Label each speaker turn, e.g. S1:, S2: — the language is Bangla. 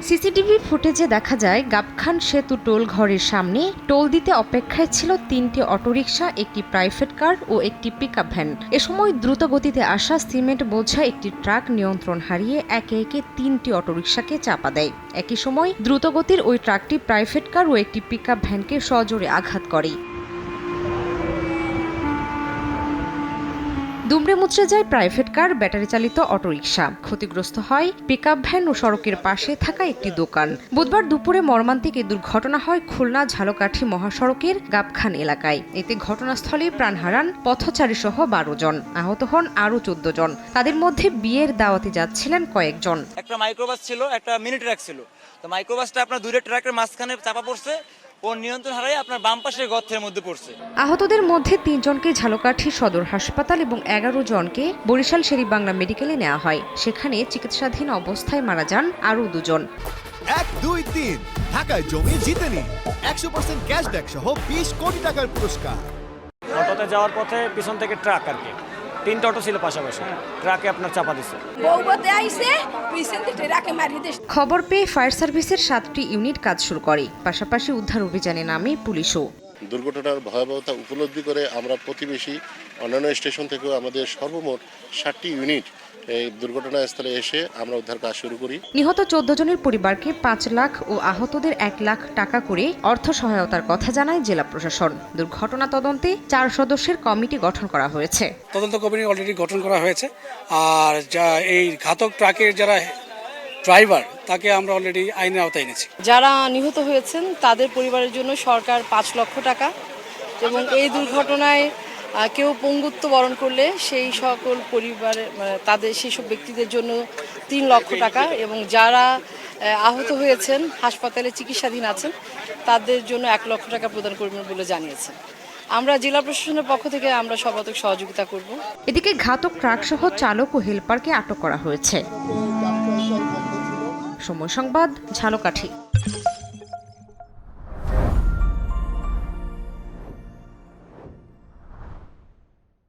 S1: সিসিটিভি ফুটেজে দেখা যায় গাবখান সেতু টোল ঘরের সামনে টোল দিতে অপেক্ষায় ছিল ৩টি অটোরিকশা, একটি প্রাইভেট কার ও একটি পিকআপ ভ্যান। এ সময় দ্রুত গতিতে আসা সিমেন্ট বোঝা একটি ট্রাক নিয়ন্ত্রণ হারিয়ে একে একে ৩টি অটোরিকশাকে চাপা দেয়। একই সময় দ্রুতগতির ওই ট্রাকটি প্রাইভেট কার ও একটি পিকআপ ভ্যানকে সজোরে আঘাত করে। দুমড়ে মুচড়ে যায় প্রাইভেট কার, ব্যাটারি চালিত অটোরিকশা। ক্ষতিগ্রস্ত হয় পিকআপ ভ্যান ও সড়কের পাশে থাকা একটি দোকান। বুধবার দুপুরে মর্মান্তিক এই দুর্ঘটনা হয় খুলনা ঝালকাঠি মহাসড়কের গাবখান এলাকায়। এতে ঘটনাস্থলেই প্রাণ হারান পথচারী সহ ১২ জন, আহত হন আরও ১৪ জন। তাদের মধ্যে বিয়ের দাওয়াতে যাচ্ছিলেন কয়েকজন।
S2: একটা মাইক্রোবাস ছিল, একটা মিনি ট্রাক ছিল। তো মাইক্রোবাসটা আপনার দুইটা ট্রাকের মাঝখানে চাপা পড়ছে, ও নিয়ন্ত্রণ হারিয়ে আপনার বাম পাশের গর্তের মধ্যে পড়ছে।
S1: আহতদের মধ্যে ৩ জনকে ঝালকাঠি সদর হাসপাতাল এবং ১১ জনকে বরিশাল শের-ই-বাংলা মেডিকেলে নেওয়া হয়। সেখানে চিকিৎসাধীন অবস্থায় মারা যান আরও ২ জন।
S3: ১, ২, ৩ ঢাকায় জমি জিতে নিন ১০০% ক্যাশব্যাক সহ ২০ কোটি টাকার পুরস্কার।
S4: অটোতে যাওয়ার পথে পিছন থেকে ট্রাক আর কি ৩টা অটো ছিল পাশাপাশি, ট্রাকে আপনার চাপা দিচ্ছে।
S1: খবর পেয়ে ফায়ার সার্ভিসের ৭টি ইউনিট কাজ শুরু করে। পাশাপাশি উদ্ধার অভিযানে নামে পুলিশও।
S5: দুর্ঘটনার ভয়াবহতা উপলব্ধি করে আমরা প্রতিবেশী অন্যান্য স্টেশন থেকেও আমাদের সর্বমোট 7টি ইউনিট এই দুর্ঘটনাস্থলে এসে আমরা উদ্ধার কাজ শুরু করি।
S1: নিহত ১৪ জনের পরিবারকে ৫ লাখ ও আহতদের ১ লাখ টাকা করে অর্থ সহায়তার কথা জানায় জেলা প্রশাসন। দুর্ঘটনা তদন্তে ৪ সদস্যের কমিটি গঠন করা হয়েছে।
S6: তদন্ত কমিটি অলরেডি গঠন করা হয়েছে। আর এই ঘাতক ট্রাকের যারা ড্রাইভার তাকে আমরা অলরেডি আইনের আওতায় এনেছি।
S7: যারা নিহত হয়েছেন তাদের পরিবারের জন্য সরকার ৫ লক্ষ টাকা এবং এই দুর্ঘটনায় কেউ পঙ্গুত্ব বরণ করলে সেই সকল পরিবারের তাদের সেই সব ব্যক্তিদের জন্য ৩ লক্ষ টাকা এবং যারা আহত হয়েছেন হাসপাতালে চিকিৎসাধীন আছেন তাদের জন্য ১ লক্ষ টাকা প্রদান করবেন বলে জানিয়েছেন। আমরা জেলা প্রশাসনের পক্ষ থেকে আমরা সর্বাত্মক সহযোগিতা করব।
S1: এদিকে ঘাতক ট্রাক সহ চালক ও হেলপারকে আটক করা হয়েছে। সময় সংবাদ, ঝালকাঠি।